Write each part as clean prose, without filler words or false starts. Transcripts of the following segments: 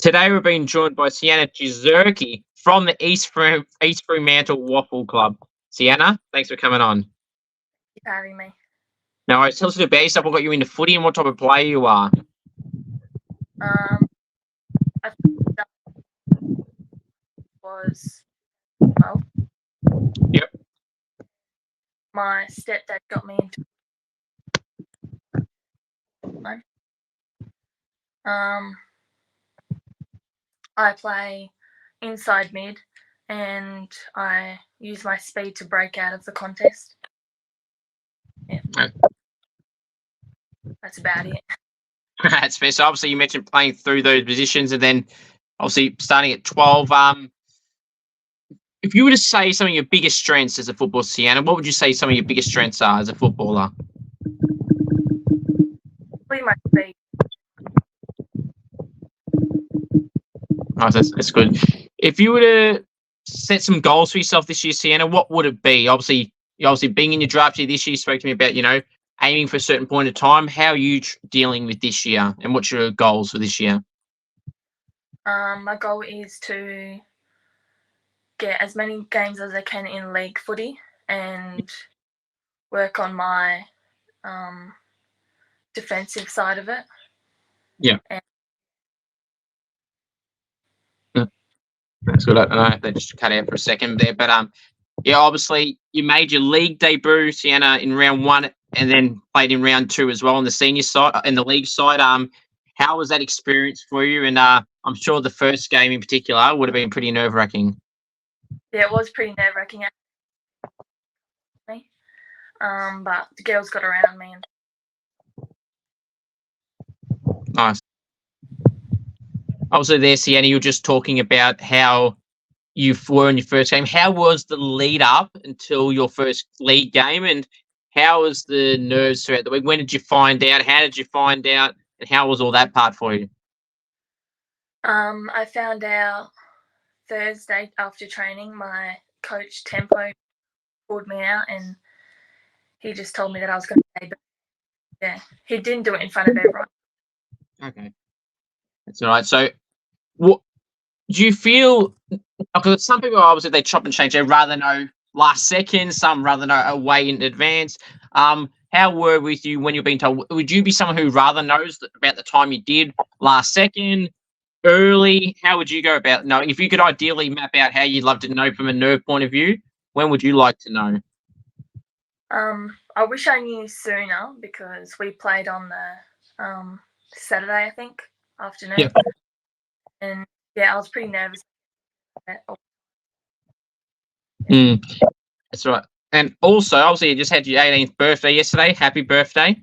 Today we're being joined by Siena Jezierski from the East Fremantle Waffle Club. Siena, thanks for coming on. Thank you for having me. Now, tell us a bit about yourself. What got you into footy and what type of player you are? I think that was 12. Yep. My stepdad got me into I play inside mid and I use my speed to break out of the contest. Yeah. That's about it. That's fair. So obviously you mentioned playing through those positions and then obviously starting at 12. If you were to say some of your biggest strengths as a footballer, Siena, what would you say some of your biggest strengths are as a footballer? Probably my speed. Oh, that's good. If you were to set some goals for yourself this year, Siena, what would it be? Obviously being in your draft year this year, you spoke to me about, aiming for a certain point of time. How are you dealing with this year and what's your goals for this year? My goal is to get as many games as I can in league footy and work on my defensive side of it. Yeah. That's good. I don't know if they just cut out for a second there, but obviously you made your league debut, Siena, in round 1, and then played in round 2 as well on the senior side, in the league side. How was that experience for you? And I'm sure the first game in particular would have been pretty nerve-wracking. Yeah, it was pretty nerve-wracking. But the girls got around me. Nice. Also there, Siena, you were just talking about how you were in your first game. How was the lead up until your first league game, and how was the nerves throughout the week? When did you find out? How did you find out? And how was all that part for you? I found out Thursday after training. My coach Tempo called me out and he just told me that I was going to play. But yeah, he didn't do it in front of everyone. Okay, that's all right. So, what do you feel? Because some people obviously they chop and change. They rather know last second. Some rather know away in advance. How were with you when you're being told? Would you be someone who rather knows about the time you did last second, early? How would you go about knowing? If you could ideally map out how you'd love to know from a nerve point of view, when would you like to know? I wish I knew sooner because we played on the Saturday, I think, afternoon. Yeah. And yeah, I was pretty nervous. That's right. And also, obviously, you just had your 18th birthday yesterday. Happy birthday.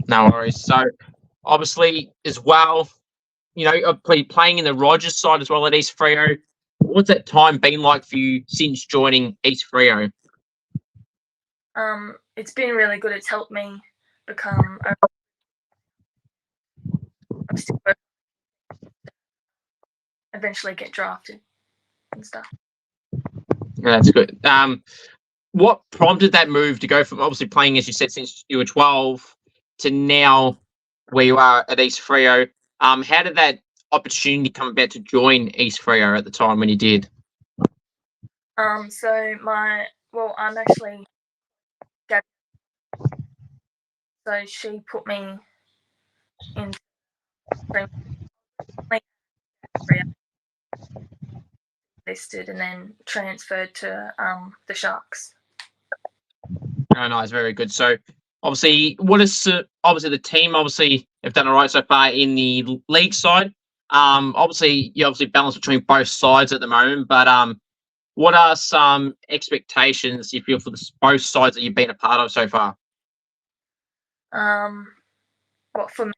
No worries. So, obviously, as well, playing in the Rogers side as well at East Freo. What's that time been like for you since joining East Freo? It's been really good. It's helped me become eventually get drafted and stuff. Yeah, that's good. What prompted that move to go from obviously playing, as you said, since you were 12 to now where you are at East Freo? How did that opportunity come about to join East Freo at the time when you did? I'm actually Gabby. So she put me in listed and then transferred to the Sharks. Oh, nice, very good. So, obviously, the team obviously have done all right so far in the league side. Obviously, you balance between both sides at the moment, but what are some expectations you feel for both sides that you've been a part of so far? What for me?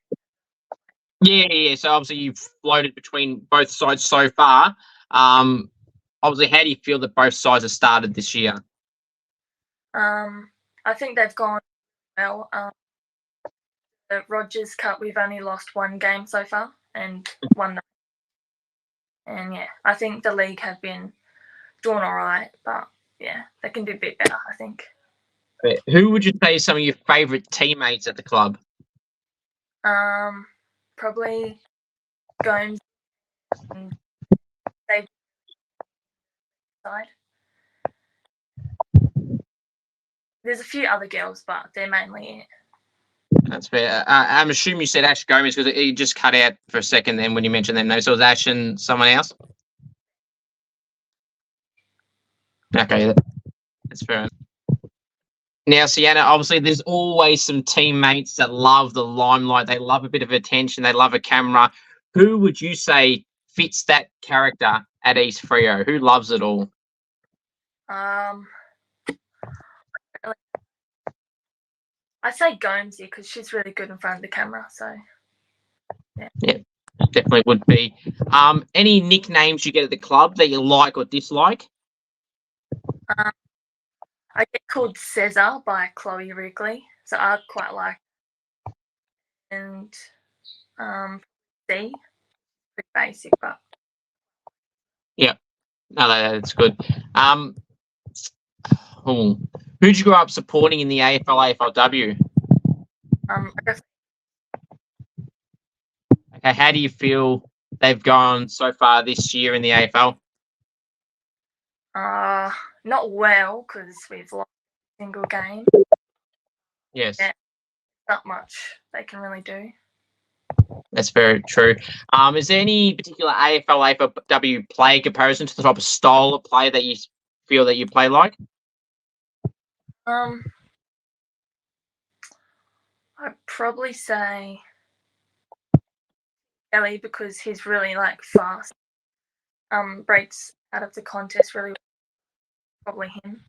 Yeah. So obviously you've floated between both sides so far. Obviously, how do you feel that both sides have started this year? I think they've gone well. The Rogers Cup, we've only lost one game so far and won. And yeah, I think the league have been doing all right, but yeah, they can do a bit better, I think. Who would you say are some of your favourite teammates at the club? probably Gomes and they side. There's a few other girls, but they're mainly it. That's fair. I'm assuming you said Ash Gomez because it just cut out for a second then when you mentioned them. No, so it was Ash and someone else? Okay, that's fair enough. Now, Siena, obviously there's always some teammates that love the limelight. They love a bit of attention. They love a camera. Who would you say fits that character at East Freo? Who loves it all? I'd say Gomesy because she's really good in front of the camera. So, yeah, definitely would be. Any nicknames you get at the club that you like or dislike? I get called Cesar by Chloe Wrigley, so I quite like it. And C, pretty basic, but yeah, no, that's good. Who'd you grow up supporting in the AFL, AFLW? Okay, how do you feel they've gone so far this year in the AFL? not well because we've lost a single game. Yes. Yeah, not much they can really do. That's very true. Is there any particular AFL, AFLW play comparison to the type of style of play that you feel that you play like? I'd probably say Ellie because he's really like fast. Breaks out of the contest really well. Probably him.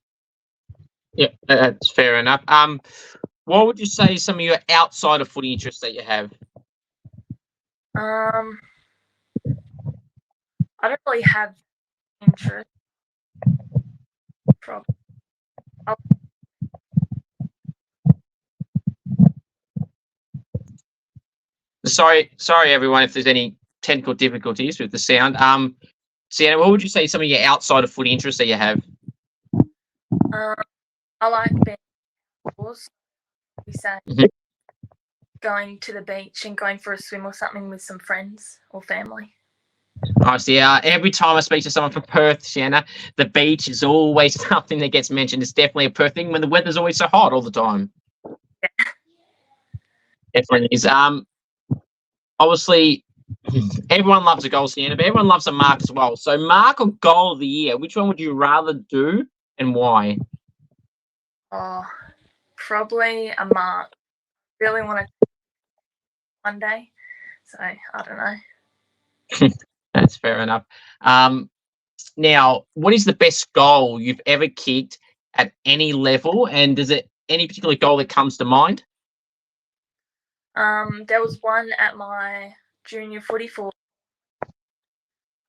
Yeah, that's fair enough. What would you say some of your outside of footy interests that you have? I don't really have interest. Probably. Sorry, everyone, if there's any technical difficulties with the sound. Siena, what would you say some of your outside of footy interests that you have? I like being outdoors. We say going to the beach and going for a swim or something with some friends or family. Nice. Yeah. Every time I speak to someone from Perth, Siena, the beach is always something that gets mentioned. It's definitely a Perth thing when the weather's always so hot all the time. Yeah. Definitely is. Obviously, everyone loves a goal, Siena, but everyone loves a mark as well. So, mark or goal of the year, which one would you rather do and why? Oh, probably a mark. Really want to one day, so I don't know. That's fair enough. Now, what is the best goal you've ever kicked at any level, and is it any particular goal that comes to mind? There was one at my junior footy for.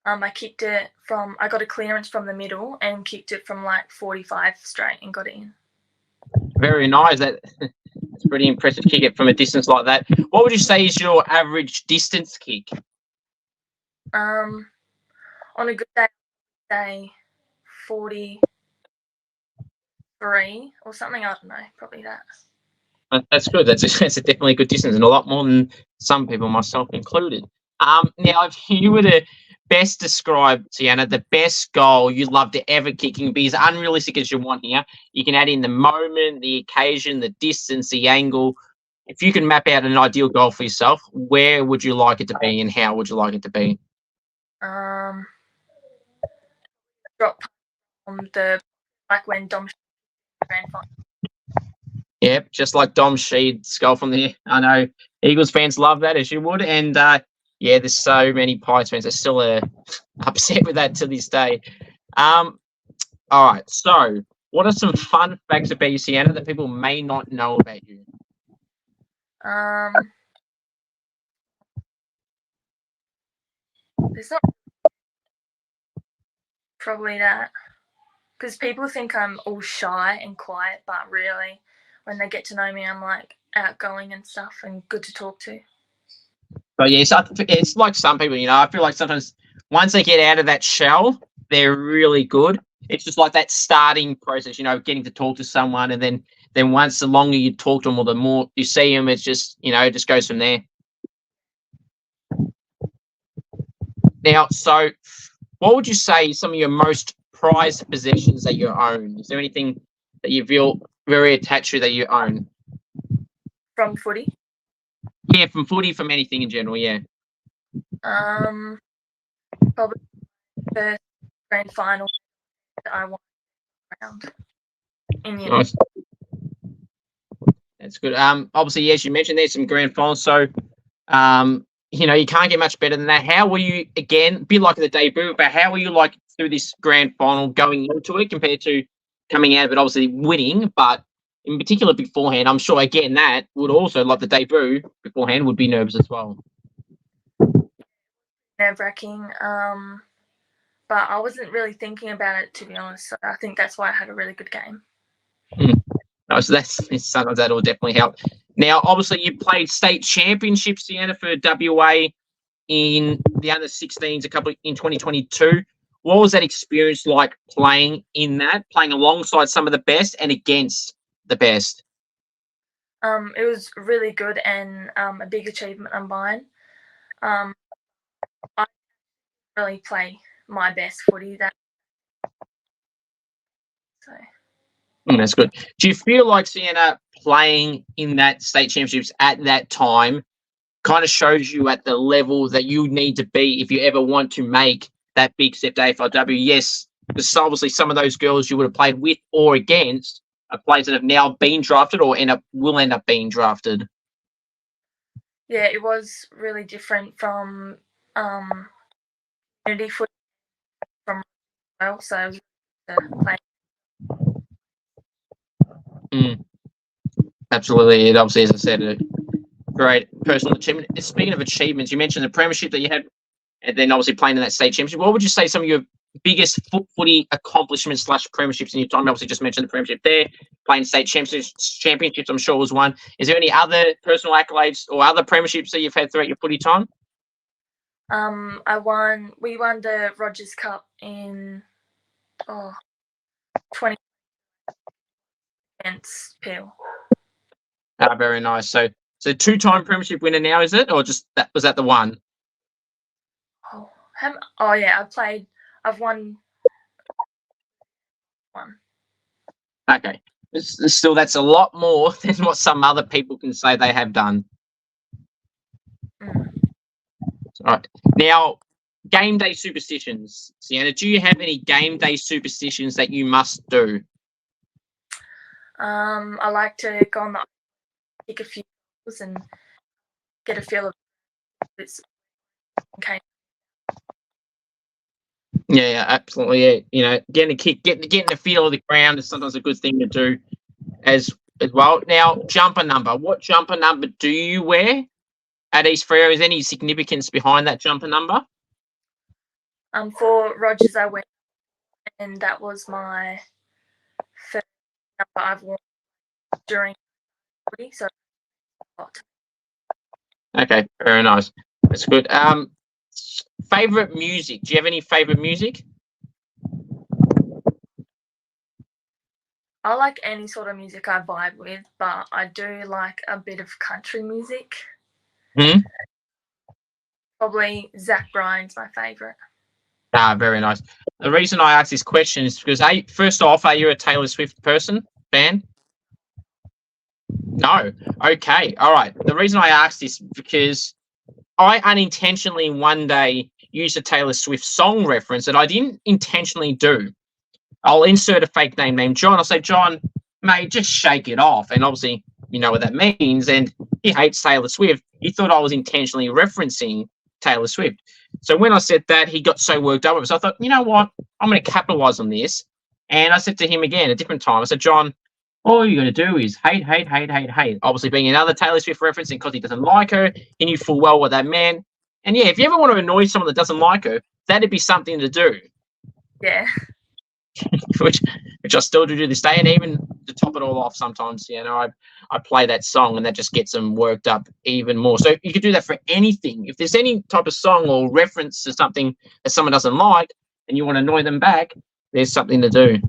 I kicked it from. I got a clearance from the middle and kicked it from like 45 straight and got it in. Very nice. That's pretty impressive. Kick it from a distance like that. What would you say is your average distance kick? On a good day, say 43 or something. I don't know. Probably that. That's good. That's definitely a good distance and a lot more than some people, myself included. Now, if you were to best describe, Siena, the best goal you'd love to ever kick, and be as unrealistic as you want here. You can add in the moment, the occasion, the distance, the angle. If you can map out an ideal goal for yourself, where would you like it to be and how would you like it to be? Drop on the like when Dom grand final. Yep, just like Dom Sheed's goal from there. I know Eagles fans love that, as you would, and yeah, there's so many Pies fans that still are upset with that to this day. All right, so what are some fun facts about you, Siena, that people may not know about you? There's not probably that because people think I'm all shy and quiet, but really, when they get to know me, I'm like outgoing and stuff and good to talk to. But yeah, it's like some people, you know, I feel like sometimes once they get out of that shell, they're really good. It's just like that starting process, you know, getting to talk to someone, and then once the longer you talk to them or the more you see them, it's just, you know, it just goes from there. Now, so what would you say some of your most prized possessions that you own? Is there anything that you feel very attached to that you own? From footy. Yeah, from footy, from anything in general, yeah. Probably the grand final that I won around in the Nice. That's good. Obviously, yes, you mentioned there's some grand finals, so you can't get much better than that. How were you, again, a bit like the debut, but how were you like through this grand final going into it compared to coming out of it, obviously winning, but in particular beforehand? I'm sure, again, that would also, like the debut beforehand, would be nervous as well. Nerve-wracking, but I wasn't really thinking about it, to be honest. So I think that's why I had a really good game. No, so sometimes that'll definitely help. Now, obviously, you played state championships, Siena, for WA in the under 16s in 2022. What was that experience like playing alongside some of the best and against the best? It was really good and a big achievement of mine. I really play my best footy. That's good. Do you feel like Siena playing in that state championships at that time kind of shows you at the level that you need to be if you ever want to make that big step to AFLW? Yes, because obviously some of those girls you would have played with or against are players that have now been drafted or will end up being drafted. Yeah, it was really different from community footy from well, so I was playing. Absolutely. It obviously, as I said, a great personal achievement. Speaking of achievements, you mentioned the premiership that you had, and then obviously playing in that state championship. What would you say some of your biggest footy accomplishments / premierships in your time? You obviously just mentioned the premiership there, playing state championships, I'm sure was one. Is there any other personal accolades or other premierships that you've had throughout your footy time? We won the Rogers Cup in 20 against Peel. Very nice. So 2-time premiership winner now, is it? Or just was that the one? Yeah, I've won one. Okay. Still, that's a lot more than what some other people can say they have done. All right. Now, game day superstitions. Siena, do you have any game day superstitions that you must do? I like to go on the kick a few balls and get a feel of it's okay. Yeah, absolutely. Yeah. Getting a kick, getting a feel of the ground is sometimes a good thing to do as well. Now, jumper number. What jumper number do you wear at East Fremantle? Is any significance behind that jumper number? For Rogers, I went, and that was my first number I've worn during footy, so okay, very nice. That's good. Favorite music? Do you have any favorite music? I like any sort of music I vibe with, but I do like a bit of country music. Probably Zach Bryan's my favourite. Very nice. The reason I ask this question is because, first off, are you a Taylor Swift fan? No. Okay. All right. The reason I asked this is because I unintentionally one day used a Taylor Swift song reference that I didn't intentionally do. I'll insert a fake name named John. I'll say, John, mate, just shake it off. And obviously, you know what that means. And he hates Taylor Swift. He thought I was intentionally referencing Taylor Swift. So when I said that, he got so worked up. So I thought, you know what? I'm going to capitalize on this. And I said to him again, a different time, I said, John, all you're going to do is hate. Obviously being another Taylor Swift reference because he doesn't like her. He knew full well what that meant. And yeah, if you ever want to annoy someone that doesn't like her, that'd be something to do. Yeah. which I still do to this day. And even to top it all off, sometimes, I play that song and that just gets them worked up even more. So you could do that for anything. If there's any type of song or reference to something that someone doesn't like and you want to annoy them back, there's something to do.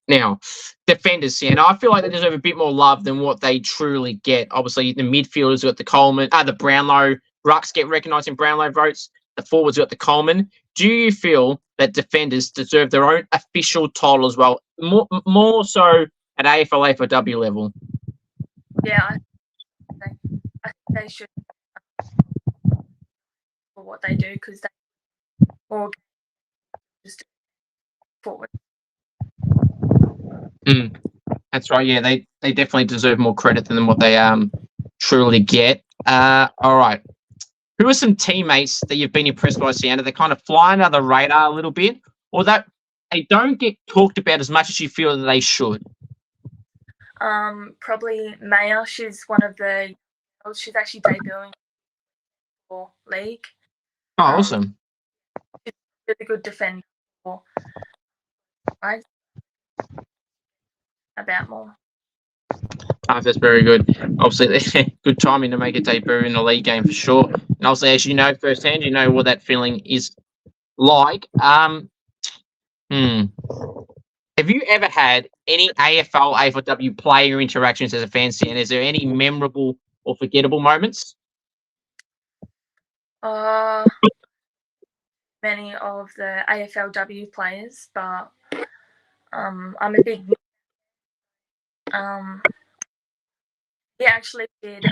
Now, defenders, I feel like they deserve a bit more love than what they truly get. Obviously, the midfielders got the Coleman, the Brownlow, rucks get recognised in Brownlow votes. The forwards got the Coleman. Do you feel that defenders deserve their own official title as well, more so at AFL, AFLW level? Yeah, I think they should for what they do because they all just forward. That's right. Yeah, they definitely deserve more credit than what they truly get. All right. Who are some teammates that you've been impressed by, Siena? They kind of fly under the radar a little bit, or that they don't get talked about as much as you feel that they should? Probably Maya. She's one of the. She's actually debuting for league. Oh, awesome. She's a really good defender. Right? About more. That's very good. Obviously, good timing to make a debut in the league game for sure. And obviously, as you know firsthand, you know what that feeling is like. Have you ever had any AFL, AFLW player interactions as a fan, and is there any memorable or forgettable moments? Many of the AFLW players, but I'm a big. He actually did.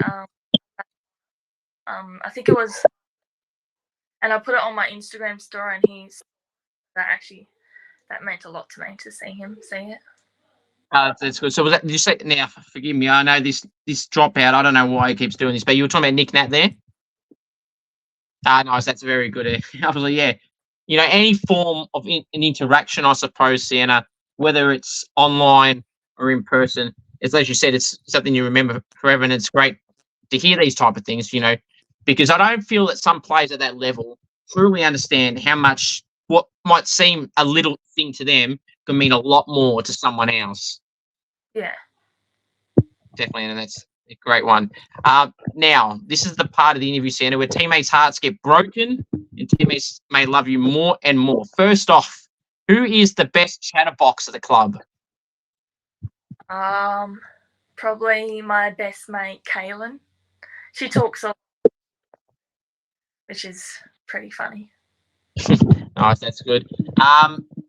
I think it was, and I put it on my Instagram story, and that meant a lot to me to see him see it. That's good. So was that? Did you say? Now, forgive me. I know this dropout. I don't know why he keeps doing this, but you were talking about Nick Nat there. Nice. That's very good. Obviously, yeah. You know, any form of an interaction, I suppose, Siena, whether it's online or in person, as you said, it's something you remember forever, and it's great to hear these type of things. You know, because I don't feel that some players at that level truly understand how much what might seem a little thing to them can mean a lot more to someone else. Yeah. Definitely, and that's a great one. Now, this is the part of the interview, Siena, where teammates' hearts get broken and teammates may love you more and more. First off, who is the best chatterbox of the club? Probably my best mate, Kaylin. She talks a lot, which is pretty funny. Nice, that's good.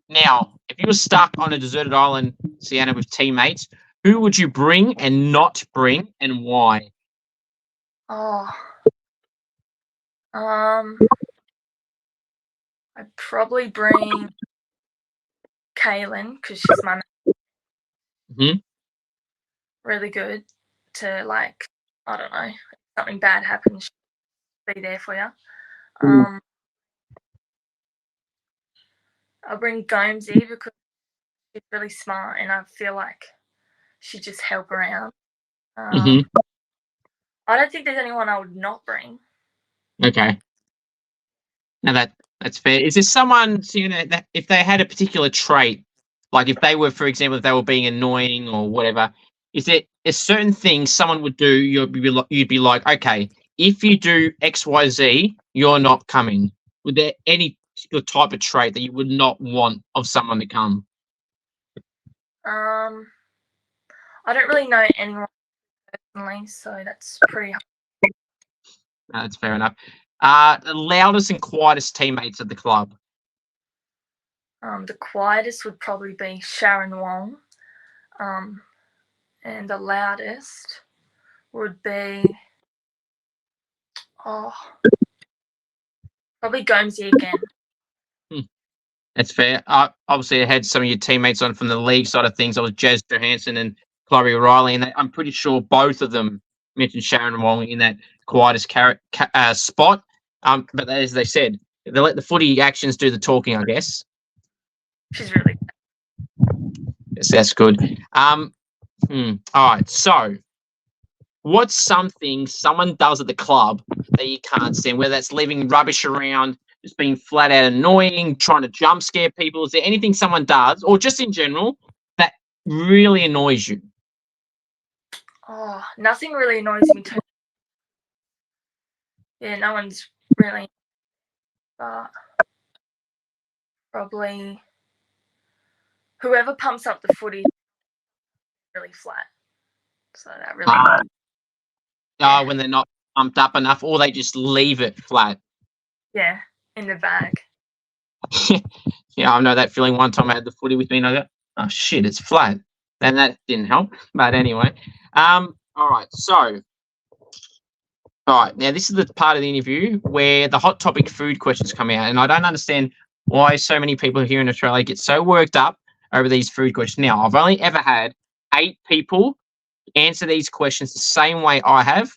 Now, if you were stuck on a deserted island, Siena, with teammates, who would you bring and not bring, and why? I'd probably bring Kaylin because she's my mate. Really good to, like, I don't know, if something bad happens, she'll be there for you. I'll bring Gomesy because she's really smart and I feel like she'd just help around. I don't think there's anyone I would not bring. Okay. Now that's fair. Is there someone, Siena, that if they had a particular trait, like if they were, for example, if they were being annoying or whatever, is there a certain thing someone would do, you'd be like, okay, if you do X, Y, Z, you're not coming? Would there any particular type of trait that you would not want of someone to come? I don't really know anyone personally, so that's pretty hard. That's fair enough. The loudest and quietest teammates at the club? The quietest would probably be Sharon Wong. And the loudest would be probably Gomesy again. That's fair. Obviously, I had some of your teammates on from the league side of things. I was Jez Johansson and Chloe O'Reilly, and I'm pretty sure both of them mentioned Sharon Wong in that quietest spot. But as they said, they let the footy actions do the talking, I guess. She's really good. Yes, that's good. All right. So, what's something someone does at the club that you can't stand? Whether that's leaving rubbish around, just being flat out annoying, trying to jump scare people. Is there anything someone does, or just in general, that really annoys you? Nothing really annoys me too. Yeah, no one's really. Probably whoever pumps up the footy really flat. So that really. When they're not pumped up enough, or they just leave it flat. Yeah, in the bag. Yeah, I know that feeling. One time I had the footy with me, and I go, "Oh shit, it's flat." Then that didn't help. But anyway, all right. So, all right, now this is the part of the interview where the hot topic food questions come out, and I don't understand why so many people here in Australia get so worked up over these food questions. Now, I've only ever had 8 people answer these questions the same way I have.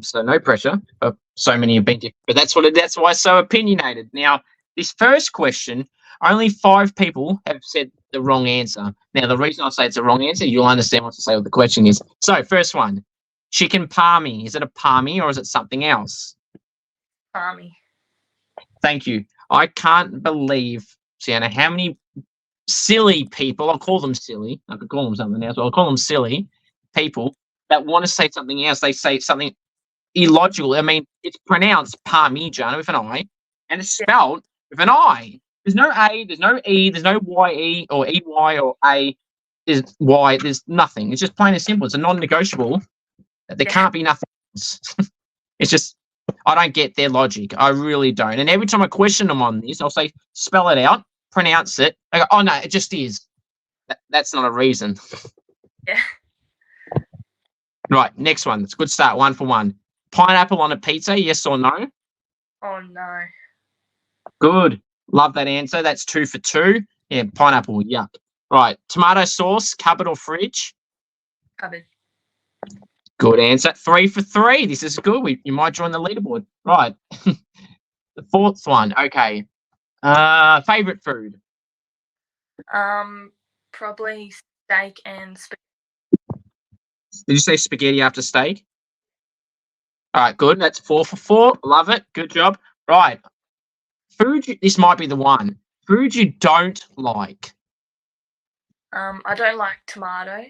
So no pressure. But so many have been different. But that's why it's so opinionated. Now, this first question, only 5 people have said the wrong answer. Now, the reason I say it's a wrong answer, you'll understand once I say what the question is. So, first one, chicken palmy. Is it a palmy or is it something else? Palmy. Thank you. I can't believe, Sienna, how many silly people, I'll call them silly, I could call them something else, but I'll call them silly people that want to say something else. They say something illogical. I mean, it's pronounced Parmigiano with an I, and it's spelled with an I. There's no A, there's no E, there's no YE or EY or A. There's Y, there's nothing. It's just plain and simple. It's a non-negotiable. There can't be nothing else. It's just, I don't get their logic. I really don't. And every time I question them on this, I'll say, spell it out, pronounce it. They go, oh, no, it just is. That's not a reason. Yeah. Right, next one. It's a good start. 1 for 1. Pineapple on a pizza, yes or no? Oh no. Good. Love that answer. That's 2 for 2. Yeah, pineapple, yuck. Right, tomato sauce, cupboard or fridge? Cupboard. Good answer. 3 for 3. This is good. You might join the leaderboard. Right. The fourth one. Okay. Favorite food? Probably steak and spaghetti. Did you say spaghetti after steak? All right, good. That's 4 for 4. Love it. Good job. Right. This might be the one. Food you don't like. I don't like tomato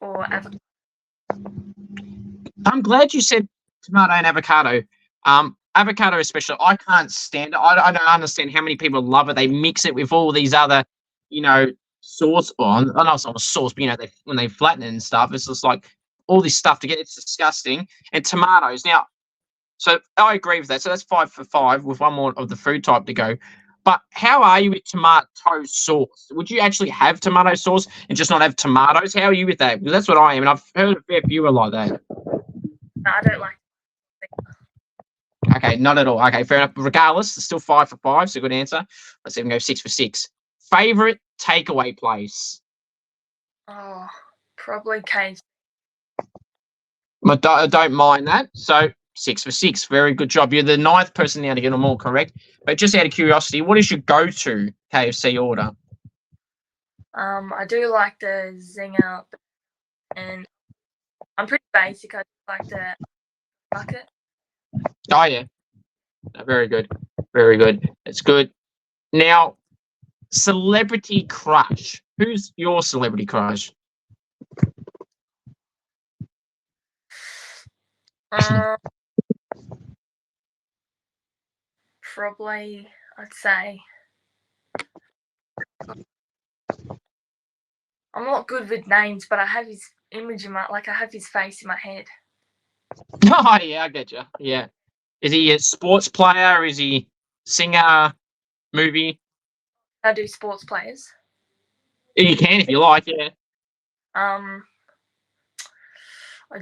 or avocado. I'm glad you said tomato and avocado. Avocado especially, I can't stand it. I don't understand how many people love it. They mix it with all these other, sauce on. I know it's not a sauce, but when they flatten it and stuff, it's just like all this stuff to get. It's disgusting. And tomatoes. Now, so I agree with that. So that's 5 for 5 with one more of the food type to go. But how are you with tomato sauce? Would you actually have tomato sauce and just not have tomatoes? How are you with that? Because that's what I am, and I've heard a fair few are like that. No, I don't like it. Okay, not at all. Okay, fair enough. Regardless, it's still 5 for 5, so good answer. Let's even go 6 for 6. Favorite takeaway place? Oh, probably KFC. I don't mind that. So 6 for 6. Very good job. You're the 9th person now to get them all correct. But just out of curiosity, what is your go-to KFC order? I do like the zinger, and I'm pretty basic. I like the bucket. Oh, yeah. Very good. Very good. It's good. Now, celebrity crush. Who's your celebrity crush? Probably, I'd say. I'm not good with names, but I have his image I have his face in my head. Oh, yeah, I get you. Yeah. Is he a sports player? Is he singer, movie? I do sports players. You can if you like, yeah. I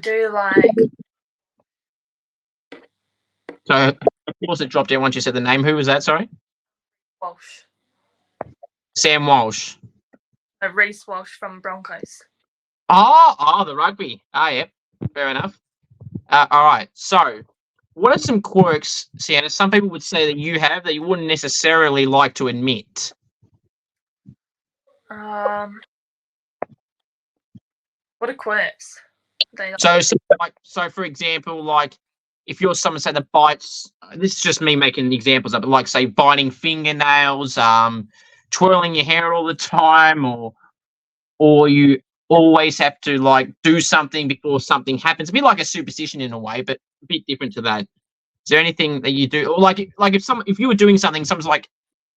do like. So, of course, it dropped out once you said the name. Who was that, sorry? Walsh. Sam Walsh. Reece Walsh from Broncos. Oh, the rugby. Yeah, fair enough. All right, so what are some quirks, Sienna, some people would say that you have that you wouldn't necessarily like to admit? What are quirks? So for example, like if you're someone say that bites, this is just me making examples of it, like say biting fingernails, twirling your hair all the time, or you always have to like do something before something happens. A bit like a superstition in a way, but a bit different to that. Is there anything that you do, or like if you were doing something, someone's like,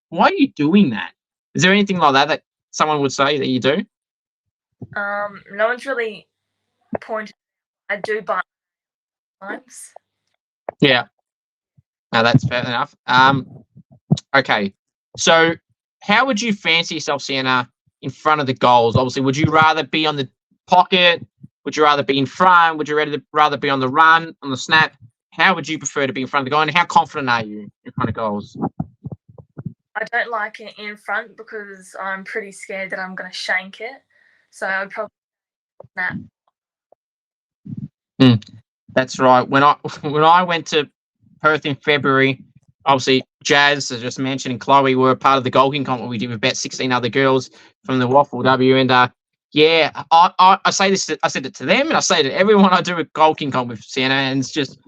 "Why are you doing that?" Is there anything like that someone would say that you do? No one's really pointed. I do bite. times. Yeah. No, that's fair enough. Okay. So how would you fancy yourself, Sienna, in front of the goals? Obviously, would you rather be on the pocket? Would you rather be in front? Would you rather be on the run, on the snap? How would you prefer to be in front of the goal? And how confident are you in front of goals? I don't like it in front because I'm pretty scared that I'm going to shank it. So I would probably snap. That's right. When I went to Perth in February, obviously Jazz, as just mentioned, and Chloe were part of the goal comp we did with about 16 other girls from the WAFLW. And yeah, I say this, I said it to them, and I say it to everyone I do a goal comp with, Sienna, and it's just,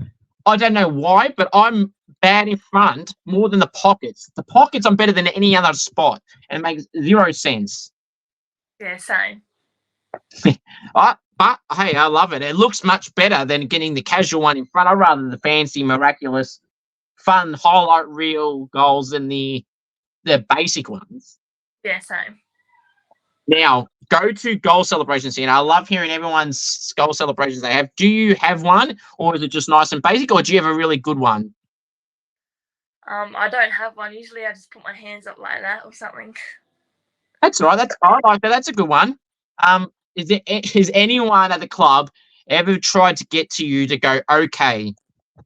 I don't know why, but I'm bad in front more than the pockets. The pockets I'm better than any other spot, and it makes zero sense. Yeah, same. But hey, I love it. It looks much better than getting the casual one in front. I'd rather the fancy, miraculous, fun highlight reel goals than the basic ones. Yeah, same. Now, go to goal celebrations here. I love hearing everyone's goal celebrations they have. Do you have one, or is it just nice and basic, or do you have a really good one? I don't have one. Usually I just put my hands up like that or something. That's right. I like that. That's a good one. Has anyone at the club ever tried to get to you to go, okay,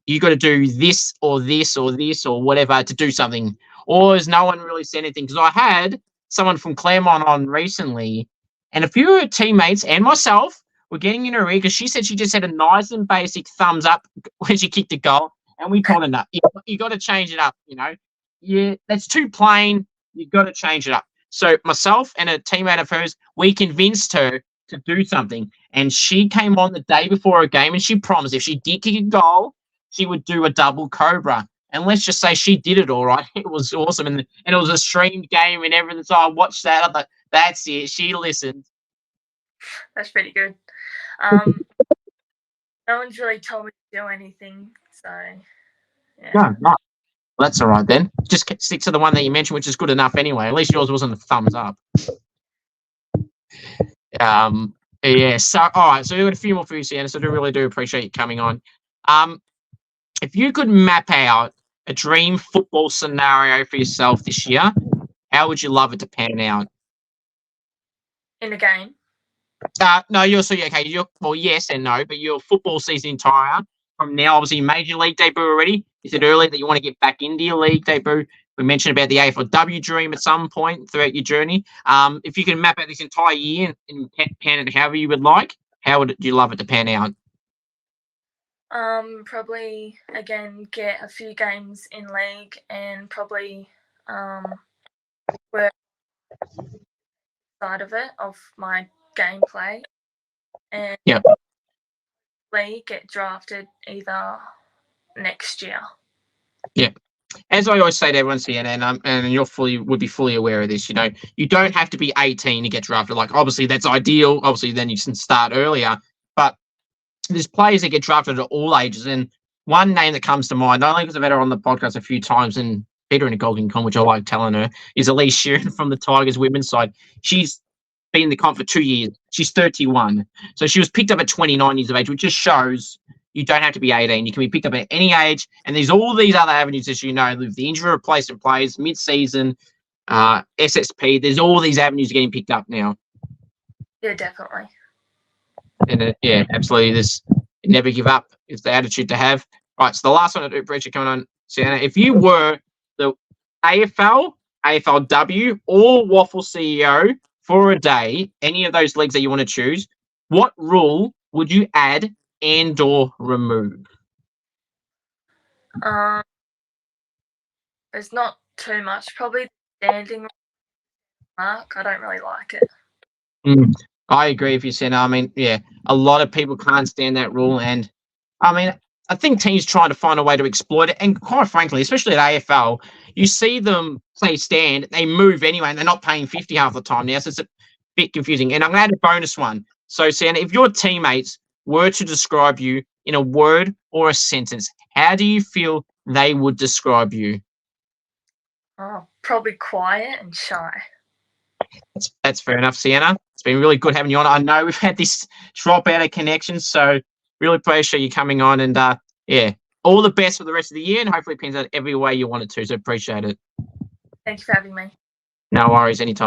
you got to do this or this or this or whatever to do something, or has no one really said anything? Because I had someone from Claremont on recently, and a few of her teammates and myself were getting in her ear because she said she just had a nice and basic thumbs up when she kicked a goal, and we told her, no, you got to change it up. Yeah, that's too plain. You got to change it up. So myself and a teammate of hers, we convinced her to do something, and she came on the day before a game, and she promised if she did kick a goal, she would do a double cobra. And let's just say she did it all right. It was awesome. And it was a streamed game and everything. So I watched that. I thought, that's it. She listened. That's pretty good. No one's really told me to do anything. So, yeah. No. Well, that's all right then. Just stick to the one that you mentioned, which is good enough anyway. At least yours wasn't a thumbs up. Yeah. So, all right. So we've got a few more for you, Sienna. So I really do appreciate you coming on. If you could map out a dream football scenario for yourself this year, how would you love it to pan out? In a game? No, well, yes and no, but your football season entire from now, obviously major league debut already. You said earlier that you want to get back into your league debut. We mentioned about the AFLW dream at some point throughout your journey. If you can map out this entire year and pan it however you would like, how would you love it to pan out? Probably again get a few games in league and probably work side of it of my gameplay and get drafted either next year. Yeah. As I always say to everyone, Sienna, and you would be fully aware of this, you don't have to be 18 to get drafted. Like, obviously, that's ideal. Obviously, then you can start earlier. But there's players that get drafted at all ages. And one name that comes to mind, not only because I've had her on the podcast a few times and beat her in a Golden Con, which I like telling her, is Elise Sheeran from the Tigers women's side. She's been in the comp for 2 years. She's 31. So she was picked up at 29 years of age, which just shows you don't have to be 18. You can be picked up at any age. And there's all these other avenues, as you know, with the injury replacement players, mid-season, SSP. There's all these avenues getting picked up now. Yeah, definitely. And yeah, absolutely. This never give up is the attitude to have. Right. So the last one I do appreciate coming on, Sienna. If you were the AFL, AFLW, or WAFL CEO for a day, any of those leagues that you want to choose, what rule would you add and/or remove? There's not too much. Probably standing mark. I don't really like it. I agree with you, Sienna. I mean, yeah, a lot of people can't stand that rule, and I mean, I think teams trying to find a way to exploit it. And quite frankly, especially at AFL, you see them play stand, they move anyway, and they're not paying 50 half the time now, so it's a bit confusing. And I'm going to add a bonus one. So, Sienna, if your teammates were to describe you in a word or a sentence, how do you feel they would describe you? Oh, probably quiet and shy. That's fair enough, Sienna. It's been really good having you on. I know we've had this drop out of connection, so really appreciate you coming on, and yeah, all the best for the rest of the year, and hopefully it pans out every way you want it to. So appreciate it. Thanks for having me. No worries, anytime.